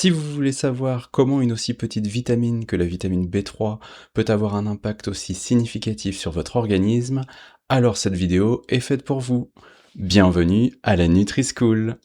Si vous voulez savoir comment une aussi petite vitamine que la vitamine B3 peut avoir un impact aussi significatif sur votre organisme, alors cette vidéo est faite pour vous. Bienvenue à la Nutri-School.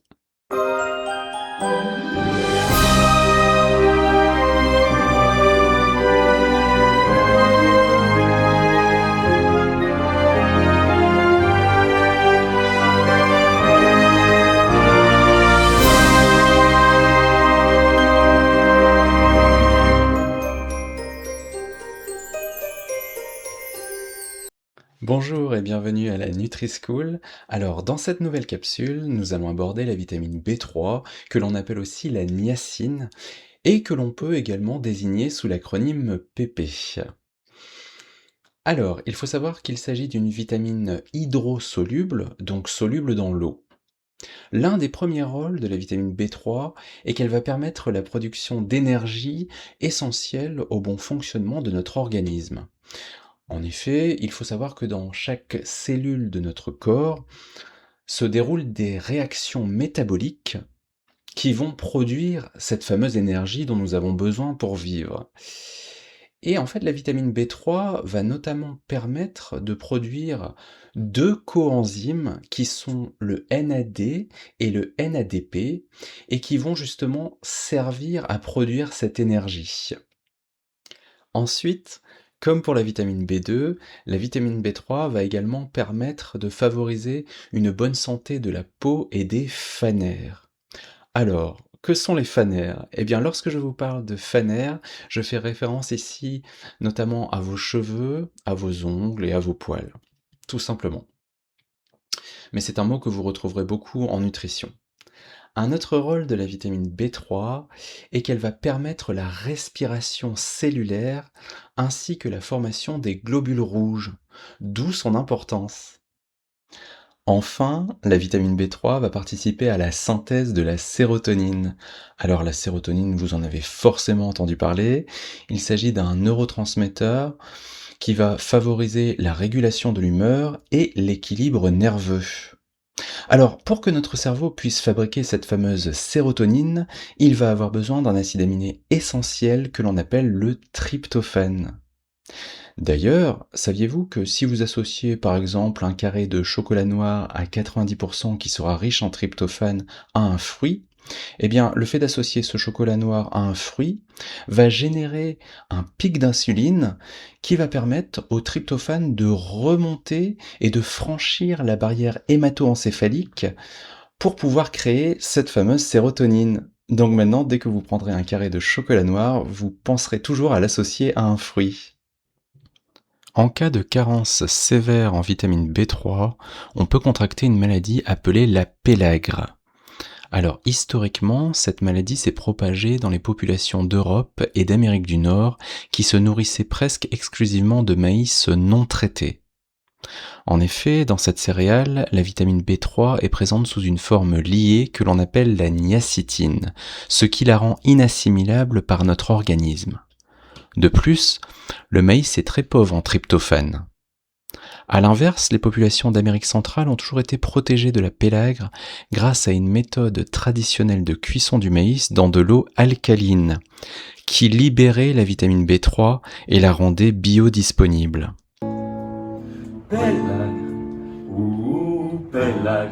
Bonjour et bienvenue à la Nutri-School. Alors, dans cette nouvelle capsule, nous allons aborder la vitamine B3, que l'on appelle aussi la niacine, et que l'on peut également désigner sous l'acronyme PP. Alors, il faut savoir qu'il s'agit d'une vitamine hydrosoluble, donc soluble dans l'eau. L'un des premiers rôles de la vitamine B3 est qu'elle va permettre la production d'énergie essentielle au bon fonctionnement de notre organisme. En effet, il faut savoir que dans chaque cellule de notre corps se déroulent des réactions métaboliques qui vont produire cette fameuse énergie dont nous avons besoin pour vivre. Et en fait, la vitamine B3 va notamment permettre de produire deux coenzymes qui sont le NAD et le NADP et qui vont justement servir à produire cette énergie. Ensuite, comme pour la vitamine B2, la vitamine B3 va également permettre de favoriser une bonne santé de la peau et des fanères. Alors, que sont les fanères? Eh bien, lorsque je vous parle de fanères, je fais référence ici notamment à vos cheveux, à vos ongles et à vos poils, tout simplement. Mais c'est un mot que vous retrouverez beaucoup en nutrition. Un autre rôle de la vitamine B3 est qu'elle va permettre la respiration cellulaire ainsi que la formation des globules rouges, d'où son importance. Enfin, la vitamine B3 va participer à la synthèse de la sérotonine. Alors la sérotonine, vous en avez forcément entendu parler. Il s'agit d'un neurotransmetteur qui va favoriser la régulation de l'humeur et l'équilibre nerveux. Alors, pour que notre cerveau puisse fabriquer cette fameuse sérotonine, il va avoir besoin d'un acide aminé essentiel que l'on appelle le tryptophane. D'ailleurs, saviez-vous que si vous associez par exemple un carré de chocolat noir à 90% qui sera riche en tryptophane à un fruit, eh bien le fait d'associer ce chocolat noir à un fruit va générer un pic d'insuline qui va permettre au tryptophane de remonter et de franchir la barrière hémato-encéphalique pour pouvoir créer cette fameuse sérotonine. Donc maintenant, dès que vous prendrez un carré de chocolat noir, vous penserez toujours à l'associer à un fruit. En cas de carence sévère en vitamine B3, on peut contracter une maladie appelée la pélagre. Alors historiquement, cette maladie s'est propagée dans les populations d'Europe et d'Amérique du Nord qui se nourrissaient presque exclusivement de maïs non traité. En effet, dans cette céréale, la vitamine B3 est présente sous une forme liée que l'on appelle la niacitine, ce qui la rend inassimilable par notre organisme. De plus, le maïs est très pauvre en tryptophane. A l'inverse, les populations d'Amérique centrale ont toujours été protégées de la pélagre grâce à une méthode traditionnelle de cuisson du maïs dans de l'eau alcaline, qui libérait la vitamine B3 et la rendait biodisponible. Pelag, pelag,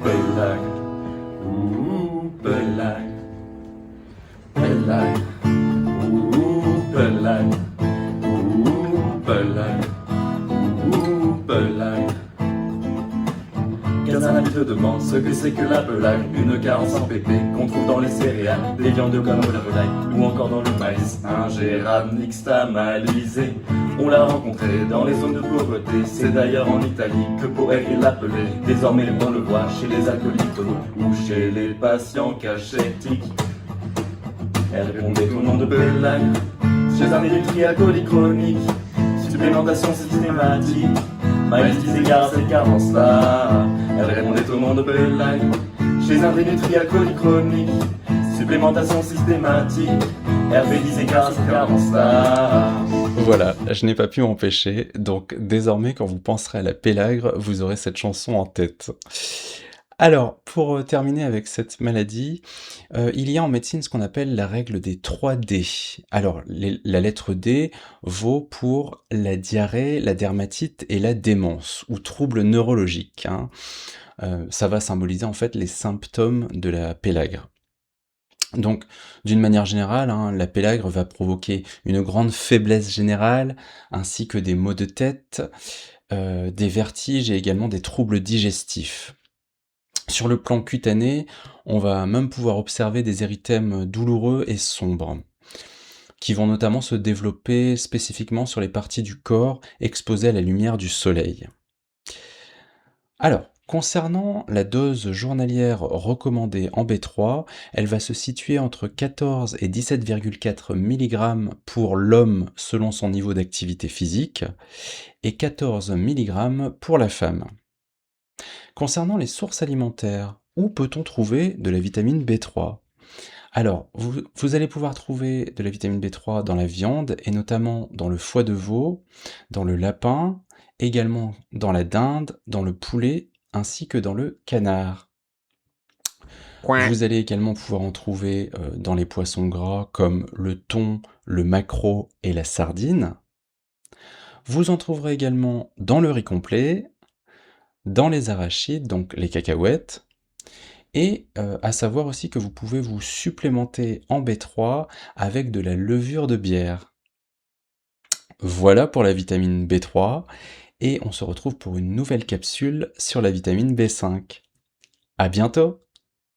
pelag, pelag, pelag, pelag, pelag, pelag. Car un ami te demande ce que c'est que la pelag, une carence en PP qu'on trouve dans les céréales, les viandes comme la volaille ou encore dans le maïs ingérable, nixtamalisé. On l'a rencontré dans les zones de pauvreté, c'est d'ailleurs en Italie que Poher il l'appelait. Désormais on le voit chez les alcooliques ou chez les patients cachétiques. Elle répondait au nom de pelag, chez un érythrie alcoolique chronique, supplémentation systématique, maïs disait à cette carence-là. Elle répondait au nom de pelag, chez un dénutri alcoolique chronique, supplémentation systématique, Hervé disait car cette carence-là. Voilà, je n'ai pas pu m'empêcher, donc désormais quand vous penserez à la pélagre, vous aurez cette chanson en tête. Alors, pour terminer avec cette maladie, il y a en médecine ce qu'on appelle la règle des 3 D. Alors, la lettre D vaut pour la diarrhée, la dermatite et la démence, ou troubles neurologiques, hein. Ça va symboliser en fait les symptômes de la pélagre. Donc, d'une manière générale, hein, la pélagre va provoquer une grande faiblesse générale, ainsi que des maux de tête, des vertiges et également des troubles digestifs. Sur le plan cutané, on va même pouvoir observer des érythèmes douloureux et sombres, qui vont notamment se développer spécifiquement sur les parties du corps exposées à la lumière du soleil. Alors, concernant la dose journalière recommandée en B3, elle va se situer entre 14 et 17,4 mg pour l'homme selon son niveau d'activité physique et 14 mg pour la femme. Concernant les sources alimentaires, où peut-on trouver de la vitamine B3? Alors, vous allez pouvoir trouver de la vitamine B3 dans la viande et notamment dans le foie de veau, dans le lapin, également dans la dinde, dans le poulet ainsi que dans le canard. Vous allez également pouvoir en trouver dans les poissons gras comme le thon, le maquereau et la sardine. Vous en trouverez également dans le riz complet, dans les arachides, donc les cacahuètes, et à savoir aussi que vous pouvez vous supplémenter en B3 avec de la levure de bière. Voilà pour la vitamine B3 et on se retrouve pour une nouvelle capsule sur la vitamine B5. À bientôt!